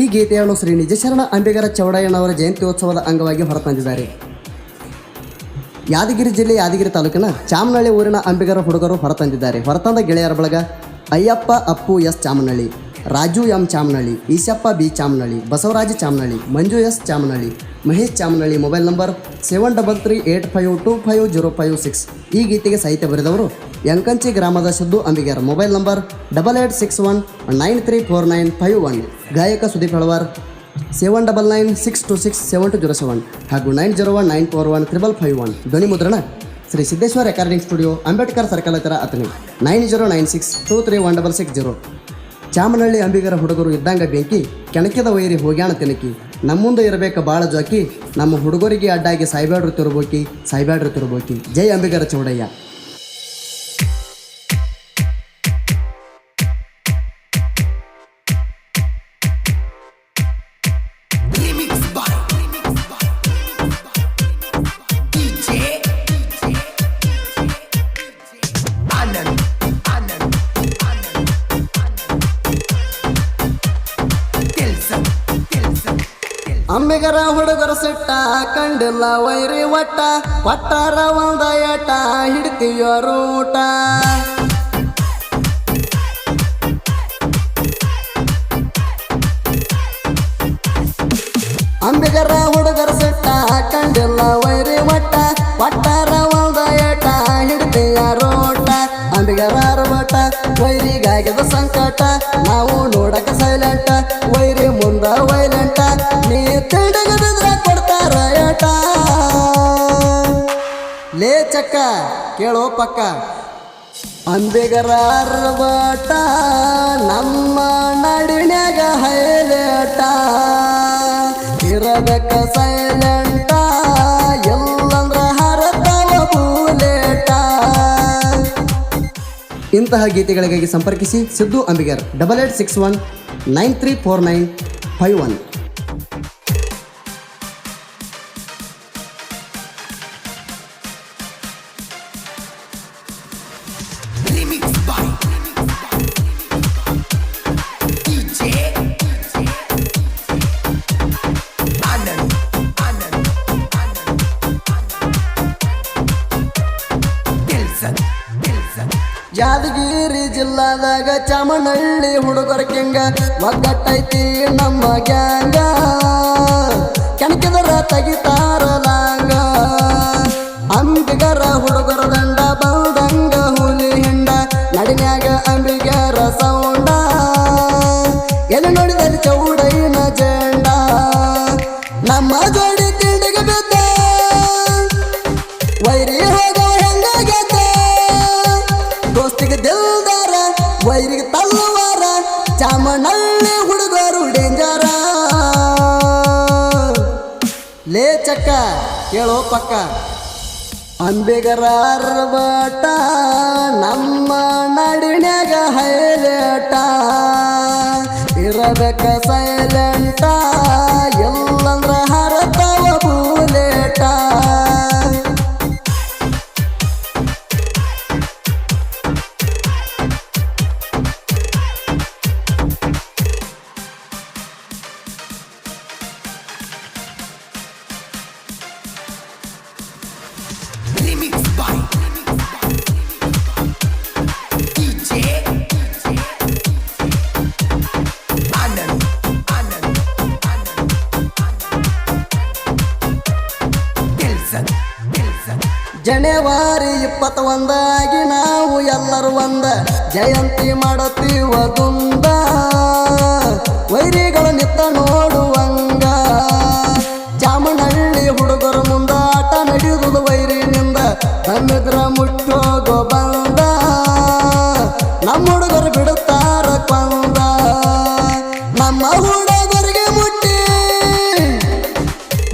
ಈ ಗೀತೆಯನ್ನು ಶ್ರೀ ನಿಜಶರಣ ಅಂಬಿಗರ ಚೌಡಯ್ಯನವರ ಜಯಂತ್ಯೋತ್ಸವದ ಅಂಗವಾಗಿ ಹೊರತಂದಿದ್ದಾರೆ. ಯಾದಗಿರಿ ಜಿಲ್ಲೆ ಯಾದಗಿರಿ ತಾಲೂಕಿನ ಚಾಮನಹಳ್ಳಿ ಊರಿನ ಅಂಬಿಗರ ಹುಡುಗರು ಹೊರತಂದ ಗೆಳೆಯರ ಬಳಗ Ayyappa Appu S Chamanahalli, Raju M Chamanahalli, Eeshappa B Chamanahalli, Basavaraja Chamanahalli, Manju S Chamanahalli, Mahesh Chamanahalli. Mobile number 7338525056. ಈ ಗೀತೆಗೆ ಸಾಹಿತ್ಯ ಬರೆದವರು ಯಂಕಂಚಿ ಗ್ರಾಮದ ಸಿದ್ದು ಅಂಬಿಗರ. Mobile number 8861934951. ಗಾಯಕ ಸುದೀಪ್ ಹಳವಾರ್ 7996267207 ಹಾಗೂ 9019415551. ಧ್ವನಿ ಮುದ್ರಣ Shri Siddeshwara recording studio, Ambedkar circle ಹತ್ತಿರ ಅತನಿ. 9096231660. ಚಾಮನಹಳ್ಳಿ ಅಂಬಿಗರ ಹುಡುಗರು ಇದ್ದಂಗ ಬೆಂಕಿ, ಕೆಣಕಿದ ವೈರಿ ಹೋಗ್ಯಾಣ ತಿನಕಿ. ನಮ್ಮುಂದೆ ಇರಬೇಕು ಬಾಳ ಜೋಕಿ, ನಮ್ಮ ಹುಡುಗರಿಗೆ ಅಡ್ಡಾಗಿ ಸಾಯ್ಬ್ಯಾಡ್ರು ತಿರುಬೋಕಿ. ಜೈ ಅಂಬಿಗರ ಚೌಡಯ್ಯ. ಅಂಬಿಗರ ಹುಡುಗರ ಸಿಟ್ಟ ಕಂಡಿಲ್ಲ ವೈರಿ ಒಟ್ಟ, ಒಟ್ಟಾರ ಒಂದ ಏಟ ಹಿಡ್ತೀಯೋರು ಊಟ. ಅಂಬಿಗರ ಹುಡುಗರ ಸಿಟ್ಟ ಕಂಡಿಲ್ಲ ವೈರಿ ಒಟ್ಟ, ಒಟ್ಟಾರ ಒಂದ ಏಟ ಹಿಡ್ತೀಯಾರು ಊಟ. ಅಂಬಿಗರ ಅರಬಟ ವೈರಿಗಾಗಿದ ಸಂಕಟ, ನಾವು ನೋಡಕ ಸೈಲೆಂಟ, ವೈರಿ ಮುಂದ ವೈಲೆಂಟ. ನೀ ತಿಂಡಗದಿದ್ರ ಕೊಡ್ತಾರ ಏಟ. ಲೇ ಚಕ್ಕ ಕೇಳೋ ಪಕ್ಕ, ಅಂಬಿಗರ ಅರಬಟ ನಮ್ಮ ನಾಡಿನ್ಯಾಗ ಹೈಲೇಟ. ಇರಬೇಕ ಸೈಲೆಂಟ, ಎಲ್ಲಂದ್ರ ಹರತವ ಬೂಲೇಟ. ಇಂತಹ ಗೀತೆಗಳಿಗಾಗಿ ಸಂಪರ್ಕಿಸಿ ಸಿದ್ದು ಅಂಬಿಗರ್ 8861934951. ಯಾದಗಿರಿ ಜಿಲ್ಲಾದಾಗ ಚಾಮನಹಳ್ಳಿ ಹುಡುಗರ ಕೆಂಗ ಒಗ್ಗಟ್ಟೈತಿ ನಮ್ಮ ಗ್ಯಾಂಗ. ಕೆಣಕಿದರ ತೆಗಿತಾರ ಲಾಂಗ, ಅಂಬಿಗರ ಹುಡುಗರ ದಂಡ ಬಂದಂಗ ಹುಲಿ ಹಿಂಡ. ನಡಿನ್ಯಾಗ ಅಂಬಿಗರ ಸೌಂಡ, ಎಲ್ಲಿ ನೋಡಿದಲ್ಲಿ ಚೌಡಯ್ಯನ ಜೆಂಡ. ನಮ್ಮ ಜೋಡಿ ತಿಂಡಿಗೆ ಬಿದ್ದ ವೈರಿ ಹೋಗವ ಹೆಂಗಾಗ್ಯದ. ದೋಸ್ತಿಗೆ ದಿಲ್ದಾರ ವೈರಿಗೆ ತಲ್ಲವಾರ, ಚಾಮನಹಳ್ಳಿ ಹುಡುಗರು ಡೇಂಜರ. ಲೇ ಚಕ್ಕ ಕೇಳೋ ಪಕ್ಕ, ಅಂಬಿಗರ ಅರಬಟ ನಮ್ಮ ನಾಡಿನ್ಯಾಗ ಹೈಲೇಟ. ಇರಬೇಕ ಸೈಲೆಂಟ, ಎಲ್ಲಂದ್ರ ಹರತವ ಬೂಲೇಟ. ಜನವರಿ 21 ನಾವು ಎಲ್ಲರೂ ಒಂದ, ಜಯಂತಿ ಮಾಡುತ್ತೀವ ದುಂದ. ವೈರಿಗಳ ನಿತ್ತ ನೋಡುವಂಗ, ಚಾಮನಹಳ್ಳಿ ಹುಡುಗರ ಮುಂದ ಆಟ ನಡೆಯುವುದು ವೈರಿನಿಂದ. ತಮ್ಮಿದ್ರ ಮುಟ್ಟೋಗೋ ಬಂದ, ನಮ್ಮ ಹುಡುಗರು ಬಿಡುತ್ತಾರ ಕೊಂದ. ನಮ್ಮ ಹುಡುಗರಿಗೆ ಮುಟ್ಟಿ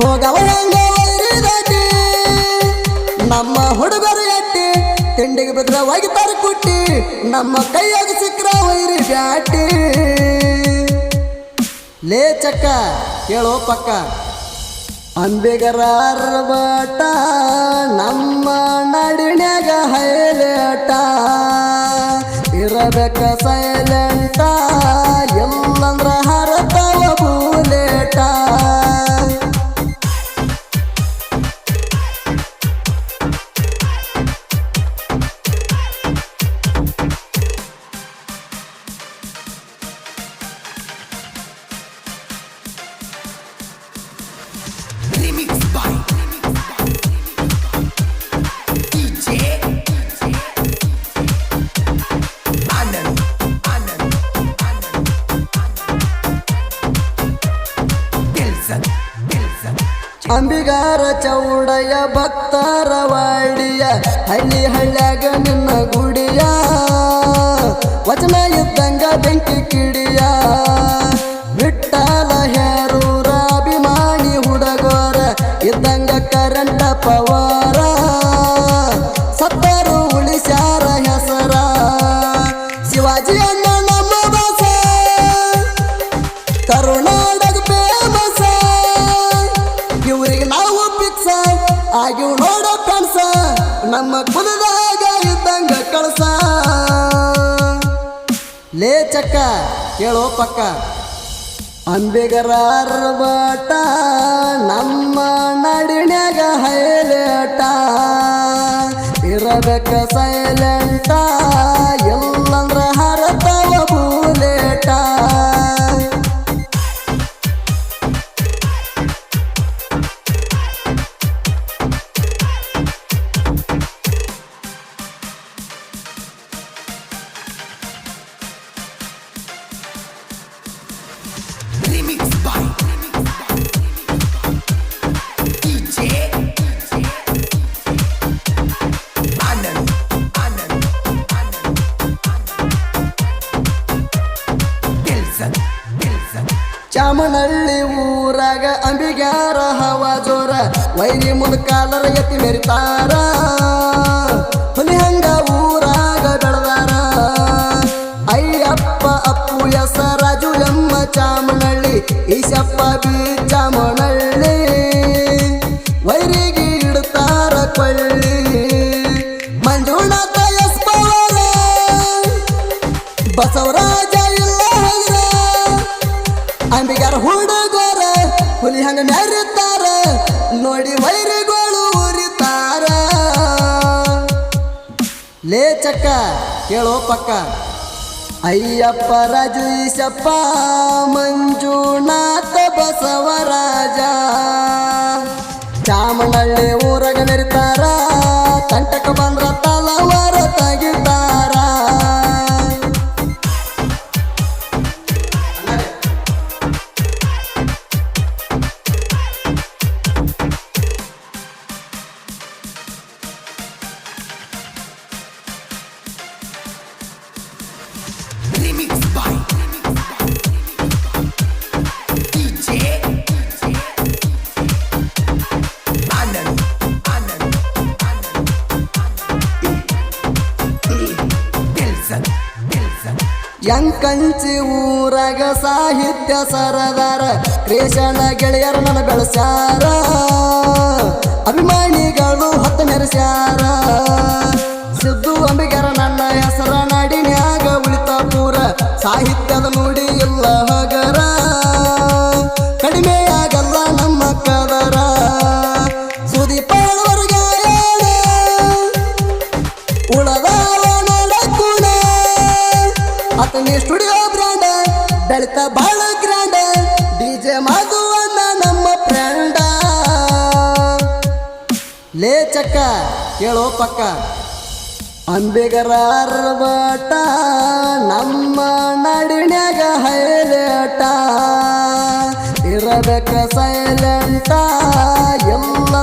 ಹೋಗವ ಹೆಂಗ ವೈರಿ ದಾಟಿ. ನಮ್ಮ ಹುಡುಗರು ಎಟ್ಟಿ ತಿಂಡಿಗೆ ಬಿದ್ರ ಒಗಿತಾರ ಕುಟ್ಟಿ. ನಮ್ಮ ಕೈಯಾಗ ಸಿಕ್ಕ್ರ ವೈರಿ ಬ್ಯಾಟಿ. ಲೇ ಚಕ್ಕ ಕೇಳೋ ಪಕ್ಕ, ಅಂಬಿಗರ ಅರಬಟ ನಮ್ಮ ನಾಡಿನ್ಯಾಗ ಹೈಲೇಟ. ಇರಬೇಕ ಸೈಲೆಂಟ, ಎಲ್ಲಂದ್ರ ಹರತವ ಅಂಬಿಗಾರ ಚೌಡಯ್ಯ ಭಕ್ತರ ವಾಡಿಯ ಹಳ್ಳಿ ಹಳ್ಳ್ಯಾಗ ನಿನ್ನ ಗುಡಿಯ ವಚನ ಇದ್ದಂಗ ಬೆಂಕಿ ಕಿಡಿಯ ವಿಠ್ಠಲ ಹೇರೂರ ಅಭಿಮಾನಿ ಹುಡುಗರ ಇದ್ದಂಗ ಕರೆಂಟ ಪವಾರ ಸತ್ತರು ಉಳಿಸ್ಯಾರ ಹೆಸರ ಶಿವಾಜಿ ಅಣ್ಣ ನಮ್ಮ ಬಸ ಕರುನಾಡಕ ಫೇಮಸ ಇವ್ರಿಗೆ ನಾವು ಪಿಕ್ಸ ಆಗಿವ್ ನೋಡ ಕನ್ಸ ನಮ್ಮ ಕುಲದಾಗ ಇದ್ದಂಗ ಕಳಸ ಲೇ ಚಕ್ಕ ಕೇಳೋ ಪಕ್ಕ ಅಂಬಿಗರ ಅರ್ಬಾಟ ನಮ್ಮ ನಡಿನ್ಯಾಗ ಹೈಲೇಟ ಇರಬೇಕ ಸೈಲೆಂಟ ಎಲ್ಲಂದ್ರ ಹರತವ ಬೂಲೇಟ Remix by DJ Anand Dilson Chamanahalli ಊರಾಗ ಅಂಬಿಗ್ಯಾರ ಹವ ಜೋರ ವೈರಿ ಮುನ್ಕಾಲರ ಎತ್ತಿ ಮೆರಿತಾರ ಹುಲಿ ಹಂಗ ಊರಾಗ ಬೆಳದಾರ ಅಯ್ಯಪ್ಪ ಅಪ್ಪು ಎಸ ರಾಜು ಎಮ್ಮ ಚಾಮನಹಳ್ಳಿ ಈಶಪ್ಪ ಬಿ ಚಾಮನಹಳ್ಳಿ ವೈರಿಗೆ ಇಡ್ತಾರ ಕೊಳ್ಳಿ ಮಂಜುನಾಥ ಎಸ್ ಪವಾರ ಬಸವರಾಜ ಇಲ್ಲ ಹಂಗ ಅಂಬಿಗಾರ ಹುಡುಗರ ಹುಲಿ ಹಂಗ ಮೆರಿತಾರ ನೋಡಿ ವೈರಿಗಳು ಉರಿತಾರ ಲೇ ಚಕ್ಕ ಕೇಳೋ ಪಕ್ಕ ಅಯ್ಯಪ್ಪ ರಾಜು ಈಶಪ್ಪ ಮಂಜುನಾಥ ಬಸವರಾಜ ಚಾಮನಹಳ್ಳಿ ಊರಾಗ ಮೆರಿತಾರ ತಂಟಕ ಬಂದ್ರ ತಲವಾರ ತೆಗಿತಾರ Remix by DJ Anand Dilson Yankanchi ಊರಾಗ ಸಾಹಿತ್ಯ ಸರದಾರ ಕೃಷ್ಣ ಗೆಳೆಯರ ನನ್ನ ಬೆಳೆಸ್ಯಾರ ಅಭಿಮಾನಿಗಳು ಹೊತ್ತ ಮೆರೆಸ್ಯಾರ ಸಿದ್ದು ಅಂಬಿಗರ ನನ್ನ ಹೆಸರ ನಾಡಿನ್ಯಾಗ ಉಳಿತ ಪೂರ ಸಾಹಿತ್ಯದ ನುಡಿ ಇಲ್ಲ ಹಗರ ಕಡಿಮೆಯಾಗಲ್ಲ ನಮ್ಮ ಕದರ ಸುದೀಪ ಉಳದಾವ ನೋಡಕೂಣ ಅತನಿ ಸ್ಟುಡಿಯೋ ಬ್ರ್ಯಾಂಡ ಬೆಳಿತ ಬಾಳ ಗ್ರ್ಯಾಂಡ ಡಿಜೆ ಮಾಧುವಣ್ಣ ನಮ್ಮ ಫ್ರೆಂಡ ಲೇ ಚಕ್ಕ ಕೇಳೋ ಪಕ್ಕ ಅಂಬಿಗರ ಅರ್ಬಾಟ ನಮ್ಮ ನಡಿನ್ಯಾಗ ಹೈಲೇಟ ಇರಬೇಕ ಸೈಲೆಂಟ ಎಲ್ಲ